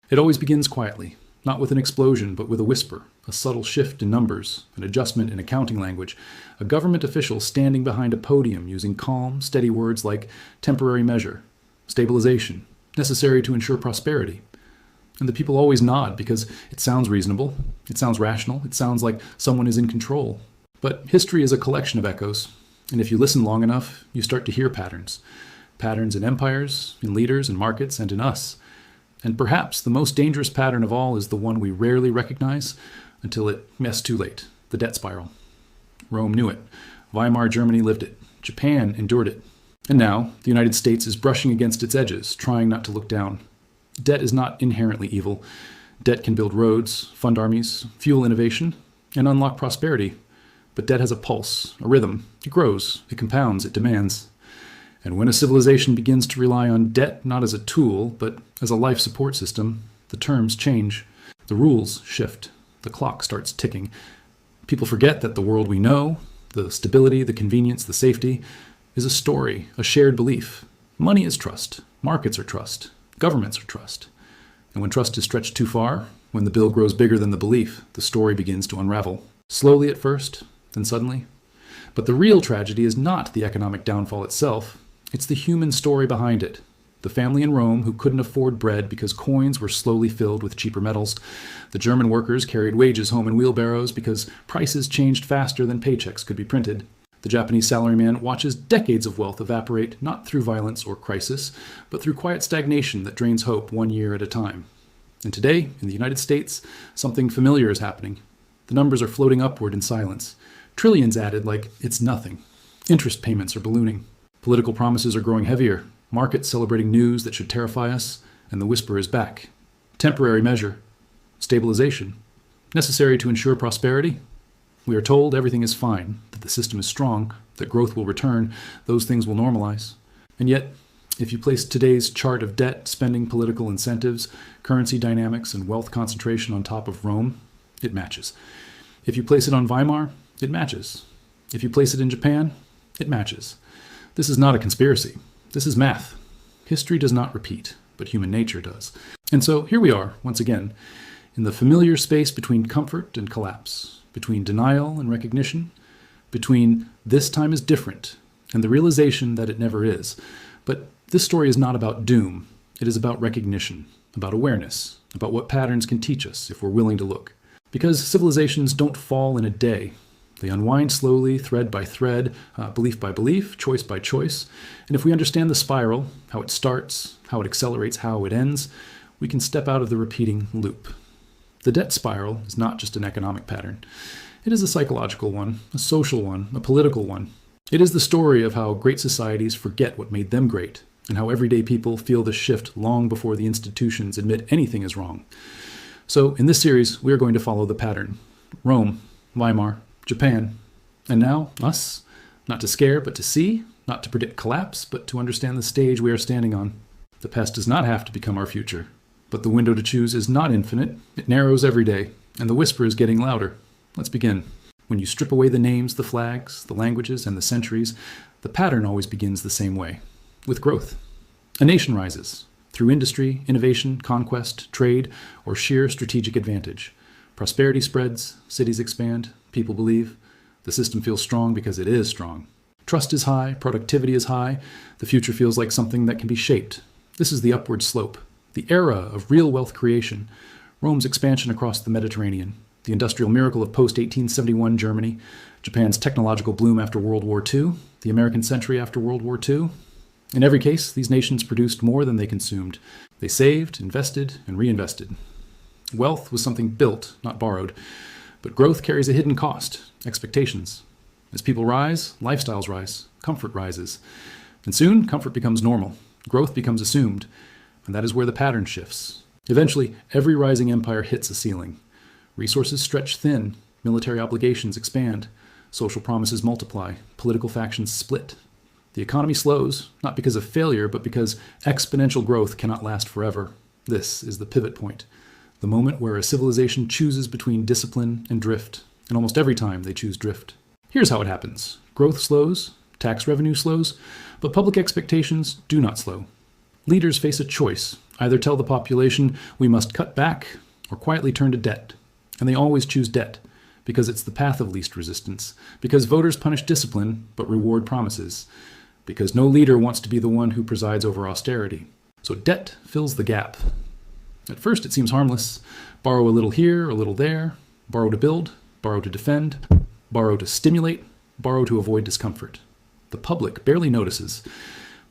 It always begins quietly, not with an explosion, but with a whisper, a subtle shift in numbers, an adjustment in accounting language, a government official standing behind a podium using calm, steady words like temporary measure, stabilization, necessary to ensure prosperity. And the people always nod because it sounds reasonable, it sounds rational, it sounds like someone is in control. But history is a collection of echoes, and if you listen long enough, you start to hear patterns. Patterns in empires, in leaders, in markets, and in us. And perhaps the most dangerous pattern of all is the one we rarely recognize until it's too late, the debt spiral. Rome knew it. Weimar Germany lived it. Japan endured it. And now, the United States is brushing against its edges, trying not to look down. Debt is not inherently evil. Debt can build roads, fund armies, fuel innovation, and unlock prosperity. But debt has a pulse, a rhythm. It grows, it compounds, it demands. And when a civilization begins to rely on debt not as a tool, but as a life support system, the terms change. The rules shift. The clock starts ticking. People forget that the world we know, the stability, the convenience, the safety, is a story, a shared belief. Money is trust. Markets are trust. Governments are trust. And when trust is stretched too far, when the bill grows bigger than the belief, the story begins to unravel. Slowly at first, then suddenly. But the real tragedy is not the economic downfall itself. It's the human story behind it. The family in Rome who couldn't afford bread because coins were slowly filled with cheaper metals. The German workers carried wages home in wheelbarrows because prices changed faster than paychecks could be printed. The Japanese salaryman watches decades of wealth evaporate not through violence or crisis, but through quiet stagnation that drains hope 1 year at a time. And today, in the United States, something familiar is happening. The numbers are floating upward in silence. Trillions added like it's nothing. Interest payments are ballooning. Political promises are growing heavier, markets celebrating news that should terrify us, and the whisper is back. Temporary measure. Stabilization. Necessary to ensure prosperity. We are told everything is fine, that the system is strong, that growth will return, those things will normalize. And yet, if you place today's chart of debt, spending, political incentives, currency dynamics, and wealth concentration on top of Rome, it matches. If you place it on Weimar, it matches. If you place it in Japan, it matches. This is not a conspiracy. This is math. History does not repeat, but human nature does. And so here we are, once again, in the familiar space between comfort and collapse, between denial and recognition, between this time is different and the realization that it never is. But this story is not about doom. It is about recognition, about awareness, about what patterns can teach us if we're willing to look. Because civilizations don't fall in a day. They unwind slowly, thread by thread, belief by belief, choice by choice. And if we understand the spiral, how it starts, how it accelerates, how it ends, we can step out of the repeating loop. The debt spiral is not just an economic pattern. It is a psychological one, a social one, a political one. It is the story of how great societies forget what made them great, and how everyday people feel the shift long before the institutions admit anything is wrong. So in this series, we are going to follow the pattern. Rome, Weimar, Japan, and now us, not to scare, but to see, not to predict collapse, but to understand the stage we are standing on. The past does not have to become our future, but the window to choose is not infinite. It narrows every day, and the whisper is getting louder. Let's begin. When you strip away the names, the flags, the languages, and the centuries, the pattern always begins the same way, with growth. A nation rises, through industry, innovation, conquest, trade, or sheer strategic advantage. Prosperity spreads, cities expand, people believe. The system feels strong because it is strong. Trust is high, productivity is high. The future feels like something that can be shaped. This is the upward slope, the era of real wealth creation. Rome's expansion across the Mediterranean, the industrial miracle of post-1871 Germany, Japan's technological bloom after World War II, the American century after World War II. In every case, these nations produced more than they consumed. They saved, invested, and reinvested. Wealth was something built, not borrowed. But growth carries a hidden cost, expectations. As people rise, lifestyles rise, comfort rises. And soon, comfort becomes normal. Growth becomes assumed. And that is where the pattern shifts. Eventually, every rising empire hits a ceiling. Resources stretch thin, military obligations expand, social promises multiply, political factions split. The economy slows, not because of failure, but because exponential growth cannot last forever. This is the pivot point. The moment where a civilization chooses between discipline and drift, and almost every time they choose drift. Here's how it happens. Growth slows, tax revenue slows, but public expectations do not slow. Leaders face a choice Either tell the population we must cut back or quietly turn to debt. And they always choose debt because it's the path of least resistance, because voters punish discipline but reward promises, because no leader wants to be the one who presides over austerity. So debt fills the gap. At first it seems harmless. Borrow a little here, a little there, borrow to build, borrow to defend, borrow to stimulate, borrow to avoid discomfort. The public barely notices.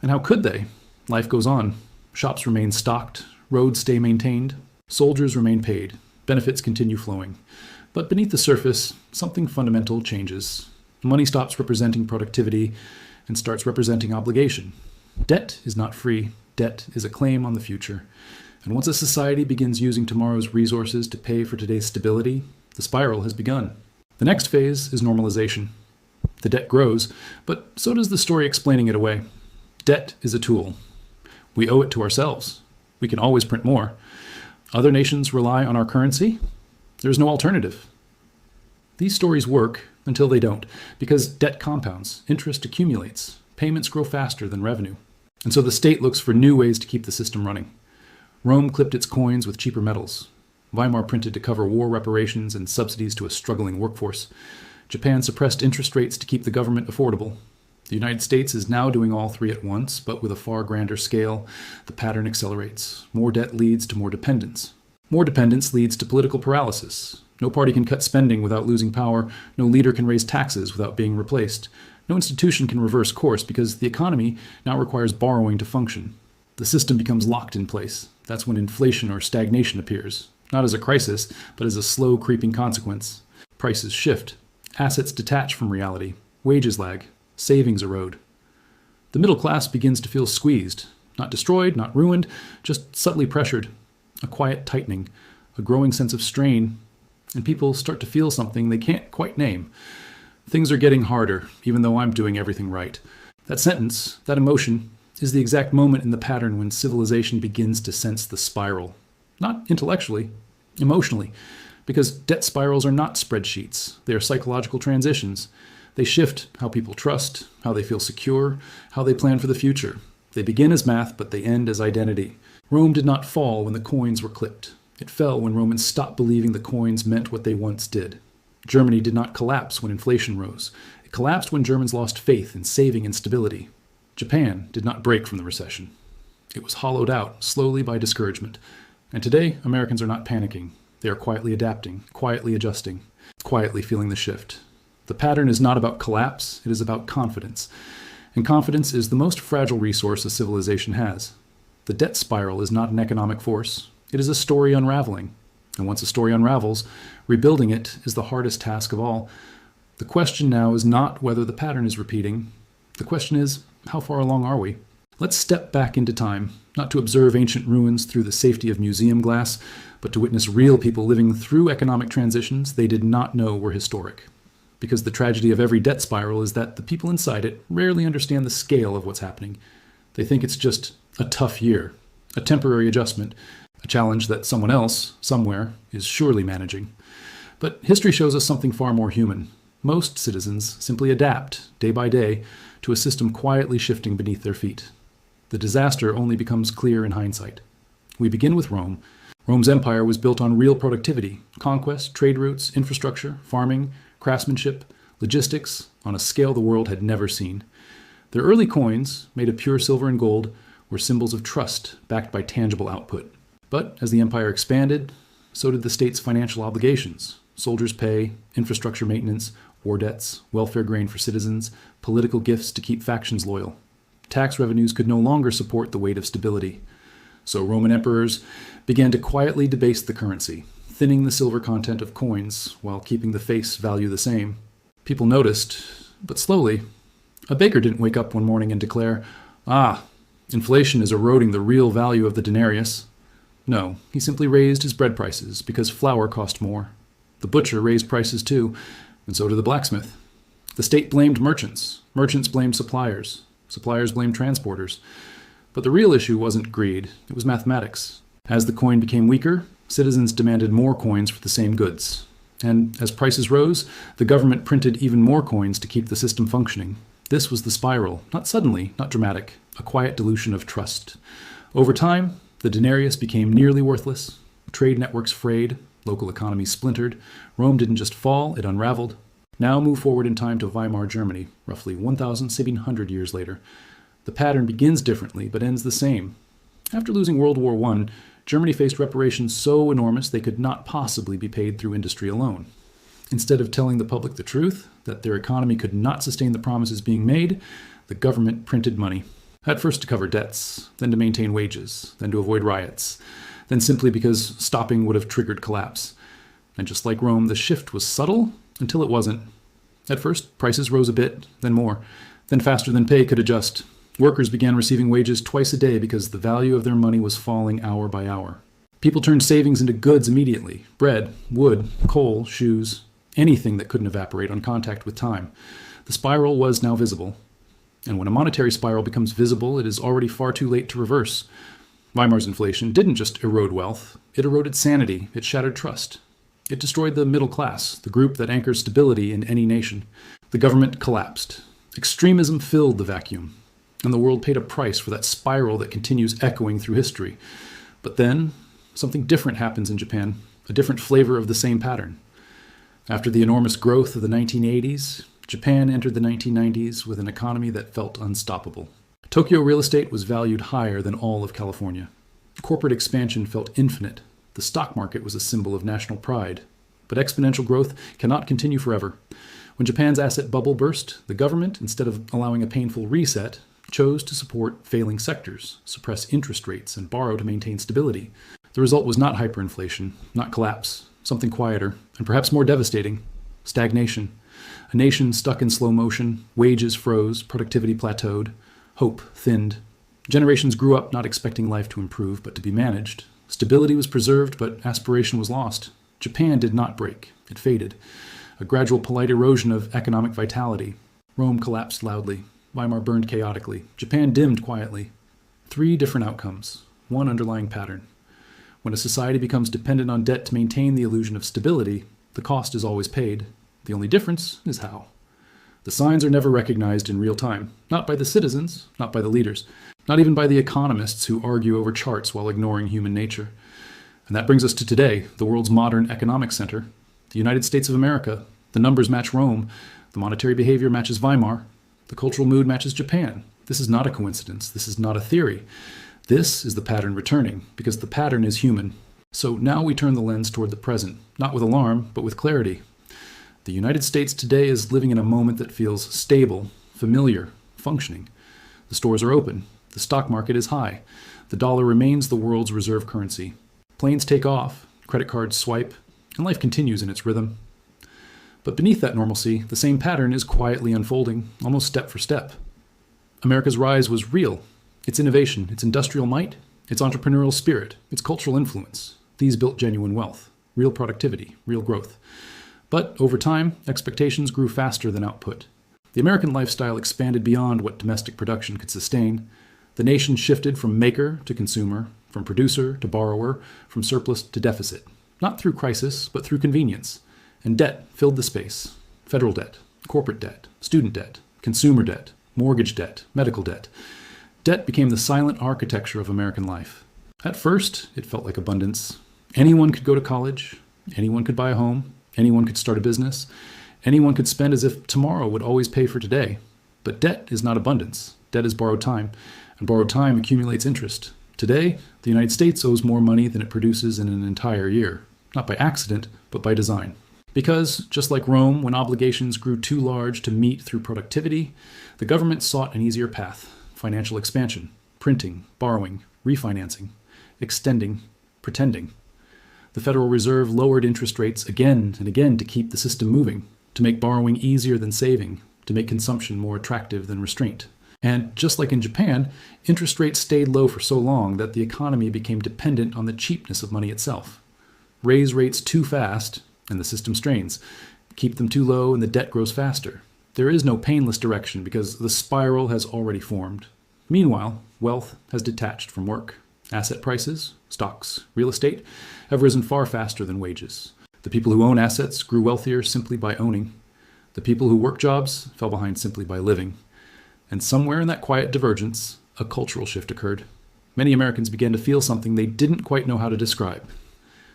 And how could they? Life goes on. Shops remain stocked, roads stay maintained, soldiers remain paid, benefits continue flowing. But beneath the surface, something fundamental changes. Money stops representing productivity and starts representing obligation. Debt is not free. Debt is a claim on the future. And once a society begins using tomorrow's resources to pay for today's stability, the spiral has begun. The next phase is normalization. The debt grows, but so does the story explaining it away. Debt is a tool. We owe it to ourselves. We can always print more. Other nations rely on our currency. There's no alternative. These stories work until they don't, because debt compounds, interest accumulates, payments grow faster than revenue. And so the state looks for new ways to keep the system running. Rome clipped its coins with cheaper metals. Weimar printed to cover war reparations and subsidies to a struggling workforce. Japan suppressed interest rates to keep the government affordable. The United States is now doing all three at once, but with a far grander scale. The pattern accelerates. More debt leads to more dependence. More dependence leads to political paralysis. No party can cut spending without losing power. No leader can raise taxes without being replaced. No institution can reverse course because the economy now requires borrowing to function. The system becomes locked in place. That's when inflation or stagnation appears, not as a crisis, but as a slow creeping consequence. Prices shift. Assets detach from reality. Wages lag. Savings erode. The middle class begins to feel squeezed, not destroyed, not ruined, just subtly pressured. A quiet tightening, a growing sense of strain, and people start to feel something they can't quite name. Things are getting harder, even though I'm doing everything right. That sentence, that emotion, is the exact moment in the pattern when civilization begins to sense the spiral. Not intellectually, emotionally, because debt spirals are not spreadsheets. They are psychological transitions. They shift how people trust, how they feel secure, how they plan for the future. They begin as math, but they end as identity. Rome did not fall when the coins were clipped. It fell when Romans stopped believing the coins meant what they once did. Germany did not collapse when inflation rose. It collapsed when Germans lost faith in saving and stability. Japan did not break from the recession. It was hollowed out, slowly by discouragement. And today, Americans are not panicking. They are quietly adapting, quietly adjusting, quietly feeling the shift. The pattern is not about collapse, it is about confidence. And confidence is the most fragile resource a civilization has. The debt spiral is not an economic force. It is a story unraveling. And once a story unravels, rebuilding it is the hardest task of all. The question now is not whether the pattern is repeating. The question is, how far along are we? Let's step back into time, not to observe ancient ruins through the safety of museum glass, but to witness real people living through economic transitions they did not know were historic. Because the tragedy of every debt spiral is that the people inside it rarely understand the scale of what's happening. They think it's just a tough year, a temporary adjustment, a challenge that someone else, somewhere, is surely managing. But history shows us something far more human. Most citizens simply adapt, day by day, to a system quietly shifting beneath their feet. The disaster only becomes clear in hindsight. We begin with Rome. Rome's empire was built on real productivity, conquest, trade routes, infrastructure, farming, craftsmanship, logistics, on a scale the world had never seen. Their early coins, made of pure silver and gold, were symbols of trust backed by tangible output. But as the empire expanded, so did the state's financial obligations: soldiers' pay, infrastructure maintenance, war debts, welfare grain for citizens, political gifts to keep factions loyal. Tax revenues could no longer support the weight of stability. So Roman emperors began to quietly debase the currency, thinning the silver content of coins while keeping the face value the same. People noticed, but slowly. A baker didn't wake up one morning and declare, "Ah, inflation is eroding the real value of the denarius." No, he simply raised his bread prices because flour cost more. The butcher raised prices too, and so did the blacksmith. The state blamed merchants. Merchants blamed suppliers. Suppliers blamed transporters. But the real issue wasn't greed, it was mathematics. As the coin became weaker, citizens demanded more coins for the same goods. And as prices rose, the government printed even more coins to keep the system functioning. This was the spiral, not suddenly, not dramatic, a quiet dilution of trust. Over time, The denarius became nearly worthless, trade networks frayed, local economies splintered. Rome didn't just fall, it unraveled. Now move forward in time to Weimar Germany, roughly 1,700 years later. The pattern begins differently, but ends the same. After losing World War I, Germany faced reparations so enormous they could not possibly be paid through industry alone. Instead of telling the public the truth, that their economy could not sustain the promises being made, the government printed money. At first to cover debts, then to maintain wages, then to avoid riots, then simply because stopping would have triggered collapse. And just like Rome, the shift was subtle until it wasn't. At first, prices rose a bit, then more, then faster than pay could adjust. Workers began receiving wages twice a day because the value of their money was falling hour by hour. People turned savings into goods immediately: bread, wood, coal, shoes, anything that couldn't evaporate on contact with time. The spiral was now visible. And when a monetary spiral becomes visible, it is already far too late to reverse. Weimar's inflation didn't just erode wealth, it eroded sanity, it shattered trust. It destroyed the middle class, the group that anchors stability in any nation. The government collapsed. Extremism filled the vacuum, and the world paid a price for that spiral that continues echoing through history. But then, something different happens in Japan, a different flavor of the same pattern. After the enormous growth of the 1980s, Japan entered the 1990s with an economy that felt unstoppable. Tokyo real estate was valued higher than all of California. Corporate expansion felt infinite. The stock market was a symbol of national pride. But exponential growth cannot continue forever. When Japan's asset bubble burst, the government, instead of allowing a painful reset, chose to support failing sectors, suppress interest rates, and borrow to maintain stability. The result was not hyperinflation, not collapse, something quieter, and perhaps more devastating: stagnation. A nation stuck in slow motion, wages froze, productivity plateaued, hope thinned. Generations grew up not expecting life to improve, but to be managed. Stability was preserved, but aspiration was lost. Japan did not break. It faded. A gradual polite erosion of economic vitality. Rome collapsed loudly. Weimar burned chaotically. Japan dimmed quietly. 3 different outcomes. One underlying pattern. When a society becomes dependent on debt to maintain the illusion of stability, the cost is always paid. The only difference is how. The signs are never recognized in real time. Not by the citizens, not by the leaders, not even by the economists who argue over charts while ignoring human nature. And that brings us to today, the world's modern economic center, the United States of America. The numbers match Rome. The monetary behavior matches Weimar. The cultural mood matches Japan. This is not a coincidence. This is not a theory. This is the pattern returning, because the pattern is human. So now we turn the lens toward the present, not with alarm, but with clarity. The United States today is living in a moment that feels stable, familiar, functioning. The stores are open. The stock market is high. The dollar remains the world's reserve currency. Planes take off, credit cards swipe, and life continues in its rhythm. But beneath that normalcy, the same pattern is quietly unfolding, almost step for step. America's rise was real. Its innovation, its industrial might, its entrepreneurial spirit, its cultural influence. These built genuine wealth, real productivity, real growth. But over time, expectations grew faster than output. The American lifestyle expanded beyond what domestic production could sustain. The nation shifted from maker to consumer, from producer to borrower, from surplus to deficit. Not through crisis, but through convenience. And debt filled the space. Federal debt, corporate debt, student debt, consumer debt, mortgage debt, medical debt. Debt became the silent architecture of American life. At first, it felt like abundance. Anyone could go to college. Anyone could buy a home. Anyone could start a business. Anyone could spend as if tomorrow would always pay for today. But debt is not abundance. Debt is borrowed time, and borrowed time accumulates interest. Today, the United States owes more money than it produces in an entire year, not by accident, but by design. Because, just like Rome, when obligations grew too large to meet through productivity, the government sought an easier path: financial expansion, printing, borrowing, refinancing, extending, pretending. The Federal Reserve lowered interest rates again and again to keep the system moving, to make borrowing easier than saving, to make consumption more attractive than restraint. And just like in Japan, interest rates stayed low for so long that the economy became dependent on the cheapness of money itself. Raise rates too fast, and the system strains. Keep them too low, and the debt grows faster. There is no painless direction because the spiral has already formed. Meanwhile, wealth has detached from work. Asset prices, stocks, real estate, have risen far faster than wages. The people who own assets grew wealthier simply by owning. The people who work jobs fell behind simply by living. And somewhere in that quiet divergence, a cultural shift occurred. many Americans began to feel something they didn't quite know how to describe.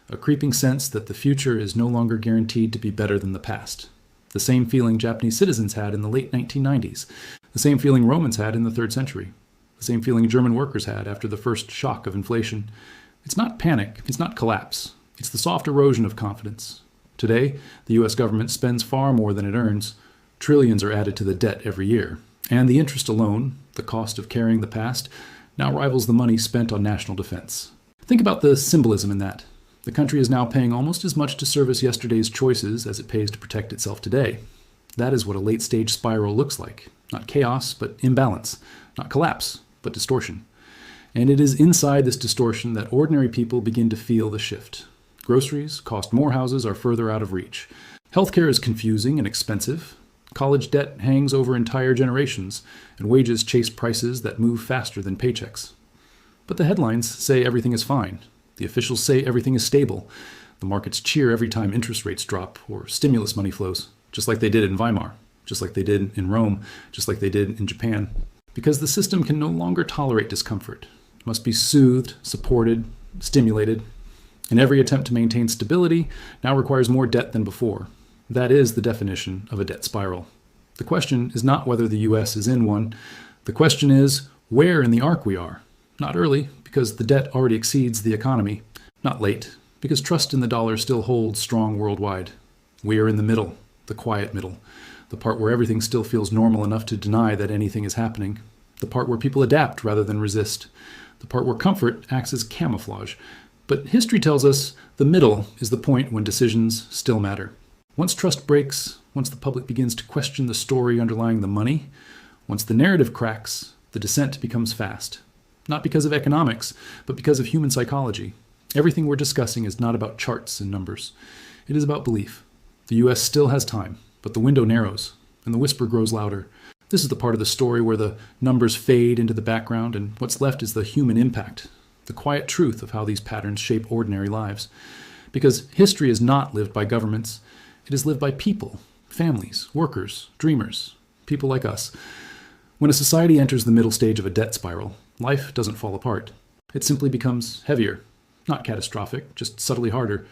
A creeping sense that the future is no longer guaranteed to be better than the past. The same feeling Japanese citizens had in the late 1990s. The same feeling Romans had in the 3rd century. The same feeling German workers had after the first shock of inflation. It's not panic. It's not collapse. It's the soft erosion of confidence. Today, the U.S. government spends far more than it earns. Trillions are added to the debt every year. And the interest alone, the cost of carrying the past, now rivals the money spent on national defense. Think about the symbolism in that. The country is now paying almost as much to service yesterday's choices as it pays to protect itself today. That is what a late-stage spiral looks like. Not chaos, but imbalance. Not collapse, but distortion. And it is inside this distortion that ordinary people begin to feel the shift. Groceries cost more, houses are further out of reach. Healthcare is confusing and expensive. College debt hangs over entire generations, and wages chase prices that move faster than paychecks. But the headlines say everything is fine. The officials say everything is stable. The markets cheer every time interest rates drop or stimulus money flows, just like they did in Weimar, just like they did in Rome, just like they did in Japan. Because the system can no longer tolerate discomfort. It must be soothed, supported, stimulated. And every attempt to maintain stability now requires more debt than before. That is the definition of a debt spiral. The question is not whether the U.S. is in one. The question is where in the arc we are. Not early, because the debt already exceeds the economy. Not late, because trust in the dollar still holds strong worldwide. We are in the middle, the quiet middle, the part where everything still feels normal enough to deny that anything is happening, the part where people adapt rather than resist, the part where comfort acts as camouflage. But history tells us the middle is the point when decisions still matter. Once trust breaks, once the public begins to question the story underlying the money, once the narrative cracks, the descent becomes fast. Not because of economics, but because of human psychology. Everything we're discussing is not about charts and numbers. It is about belief. The U.S. still has time, but the window narrows, and the whisper grows louder. This is the part of the story where the numbers fade into the background, and what's left is the human impact, the quiet truth of how these patterns shape ordinary lives. Because history is not lived by governments. It is lived by people, families, workers, dreamers, people like us. When a society enters the middle stage of a debt spiral, life doesn't fall apart. It simply becomes heavier. Not catastrophic, just subtly harder.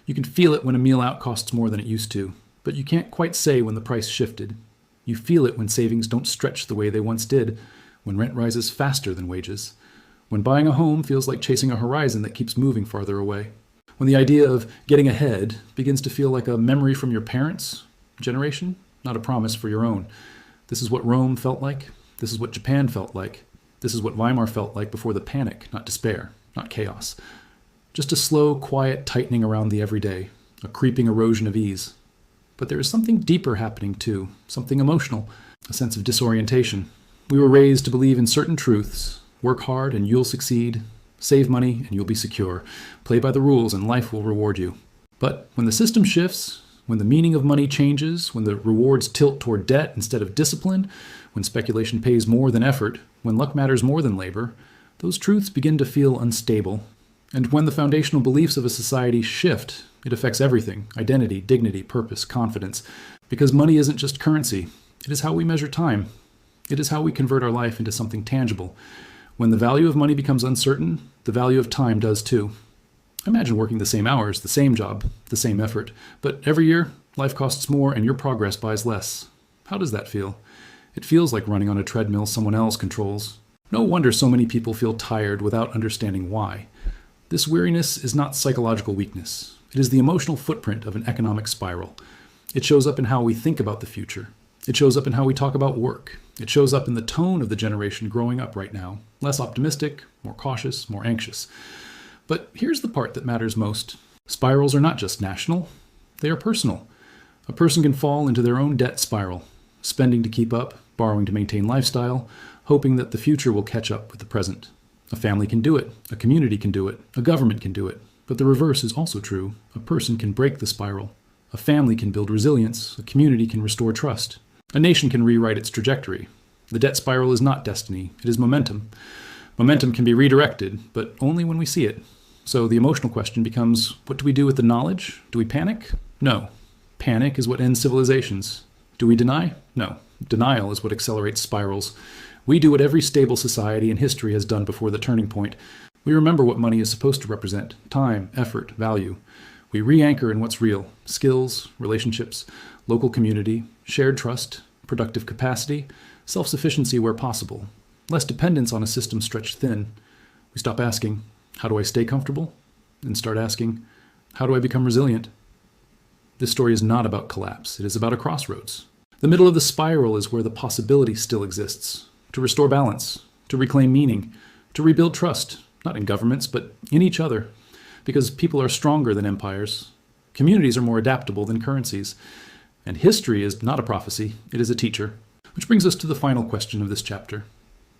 You can feel it when a meal out costs more than it used to, but you can't quite say when the price shifted. You feel it when savings don't stretch the way they once did, when rent rises faster than wages, when buying a home feels like chasing a horizon that keeps moving farther away, when the idea of getting ahead begins to feel like a memory from your parents' generation, not a promise for your own. This is what Rome felt like. This is what Japan felt like. This is what Weimar felt like before the panic, not despair, not chaos. Just a slow, quiet tightening around the everyday, a creeping erosion of ease. But there is something deeper happening too, something emotional, a sense of disorientation. We were raised to believe in certain truths. Work hard and you'll succeed. Save money and you'll be secure. Play by the rules and life will reward you. But when the system shifts, when the meaning of money changes, when the rewards tilt toward debt instead of discipline, when speculation pays more than effort, when luck matters more than labor, those truths begin to feel unstable. And when the foundational beliefs of a society shift, it affects everything: identity, dignity, purpose, confidence. Because money isn't just currency. It is how we measure time. It is how we convert our life into something tangible. When the value of money becomes uncertain, the value of time does too. Imagine working the same hours, the same job, the same effort, but every year, life costs more and your progress buys less. How does that feel? It feels like running on a treadmill someone else controls. No wonder so many people feel tired without understanding why. This weariness is not psychological weakness. It is the emotional footprint of an economic spiral. It shows up in how we think about the future. It shows up in how we talk about work. It shows up in the tone of the generation growing up right now. Less optimistic, more cautious, more anxious. But here's the part that matters most. Spirals are not just national. They are personal. A person can fall into their own debt spiral, spending to keep up, borrowing to maintain lifestyle, hoping that the future will catch up with the present. A family can do it. A community can do it. A government can do it. But the reverse is also true. A person can break the spiral. A family can build resilience. A community can restore trust. A nation can rewrite its trajectory. The debt spiral is not destiny. It is momentum. Momentum can be redirected, but only when we see it. So the emotional question becomes, what do we do with the knowledge? Do we panic? No. Panic is what ends civilizations. Do we deny? No. Denial is what accelerates spirals. We do what every stable society in history has done before the turning point. We remember what money is supposed to represent: time, effort, value. We re-anchor in what's real: skills, relationships, local community, shared trust, productive capacity, self-sufficiency where possible, less dependence on a system stretched thin. We stop asking, how do I stay comfortable? And start asking, how do I become resilient? This story is not about collapse. It is about a crossroads. The middle of the spiral is where the possibility still exists: to restore balance, to reclaim meaning, to rebuild trust, not in governments, but in each other. Because people are stronger than empires. Communities are more adaptable than currencies. And history is not a prophecy, it is a teacher. Which brings us to the final question of this chapter.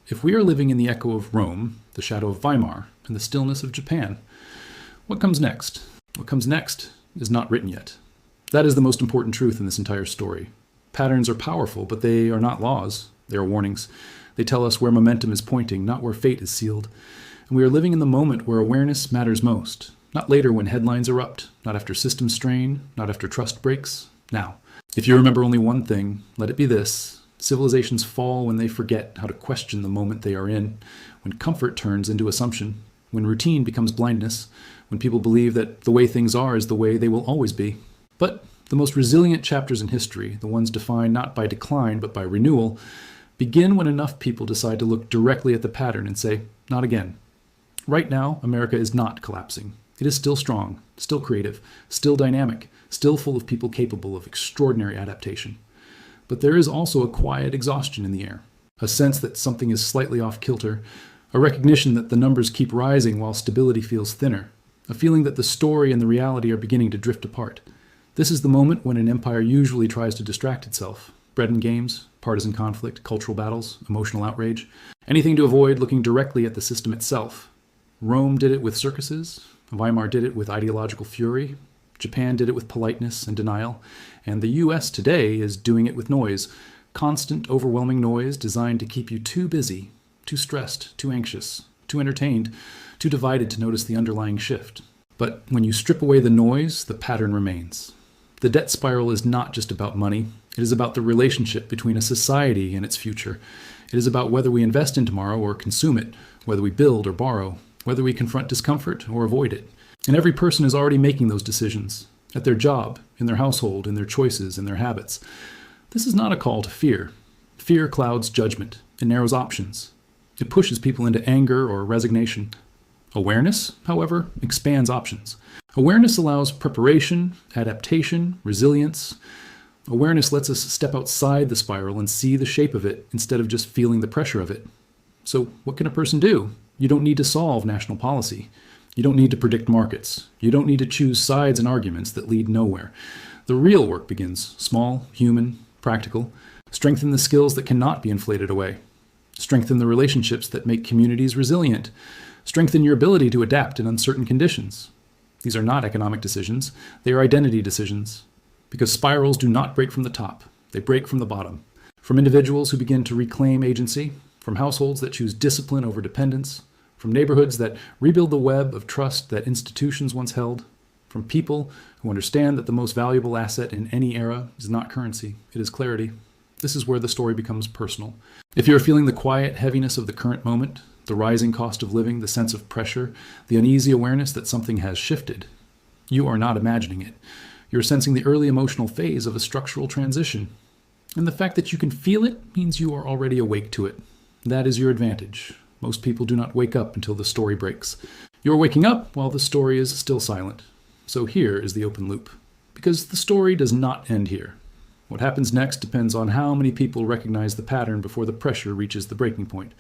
If we are living in the echo of Rome, the shadow of Weimar, and the stillness of Japan, what comes next? What comes next is not written yet. That is the most important truth in this entire story. Patterns are powerful, but they are not laws. They are warnings. They tell us where momentum is pointing, not where fate is sealed. And we are living in the moment where awareness matters most. Not later when headlines erupt, not after system strain, not after trust breaks. Now, if you remember only one thing, let it be this: civilizations fall when they forget how to question the moment they are in, when comfort turns into assumption, when routine becomes blindness, when people believe that the way things are is the way they will always be. But the most resilient chapters in history, the ones defined not by decline but by renewal, begin when enough people decide to look directly at the pattern and say, not again. Right now, America is not collapsing. It is still strong, still creative, still dynamic, still full of people capable of extraordinary adaptation. But there is also a quiet exhaustion in the air, a sense that something is slightly off kilter, a recognition that the numbers keep rising while stability feels thinner, a feeling that the story and the reality are beginning to drift apart. This is the moment when an empire usually tries to distract itself. Bread and games, partisan conflict, cultural battles, emotional outrage, anything to avoid looking directly at the system itself. Rome did it with circuses, Weimar did it with ideological fury, Japan did it with politeness and denial, and the US today is doing it with noise. Constant, overwhelming noise designed to keep you too busy, too stressed, too anxious, too entertained, too divided to notice the underlying shift. But when you strip away the noise, the pattern remains. The debt spiral is not just about money. It is about the relationship between a society and its future. It is about whether we invest in tomorrow or consume it, whether we build or borrow, whether we confront discomfort or avoid it. And every person is already making those decisions, at their job, in their household, in their choices, in their habits. This is not a call to fear. Fear clouds judgment. It narrows options. It pushes people into anger or resignation. Awareness, however, expands options. Awareness allows preparation, adaptation, resilience. Awareness lets us step outside the spiral and see the shape of it instead of just feeling the pressure of it. So what can a person do? You don't need to solve national policy. You don't need to predict markets. You don't need to choose sides in arguments that lead nowhere. The real work begins small, human, practical. Strengthen the skills that cannot be inflated away. Strengthen the relationships that make communities resilient. Strengthen your ability to adapt in uncertain conditions. These are not economic decisions. They are identity decisions. Because spirals do not break from the top. They break from the bottom. From individuals who begin to reclaim agency, from households that choose discipline over dependence, from neighborhoods that rebuild the web of trust that institutions once held, from people who understand that the most valuable asset in any era is not currency, it is clarity. This is where the story becomes personal. If you are feeling the quiet heaviness of the current moment, the rising cost of living, the sense of pressure, the uneasy awareness that something has shifted, you are not imagining it. You're sensing the early emotional phase of a structural transition. And the fact that you can feel it means you are already awake to it. That is your advantage. Most people do not wake up until the story breaks. You're waking up while the story is still silent. So here is the open loop. Because the story does not end here. What happens next depends on how many people recognize the pattern before the pressure reaches the breaking point.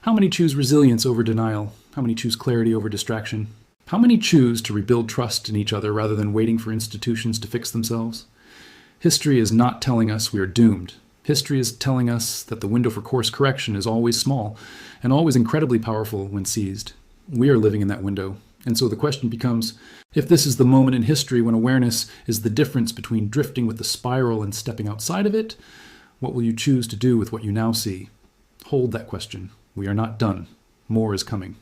How many choose resilience over denial? How many choose clarity over distraction? How many choose to rebuild trust in each other rather than waiting for institutions to fix themselves? History is not telling us we are doomed. History is telling us that the window for course correction is always small and always incredibly powerful when seized. We are living in that window. And so the question becomes, if this is the moment in history when awareness is the difference between drifting with the spiral and stepping outside of it, what will you choose to do with what you now see? Hold that question. We are not done. More is coming.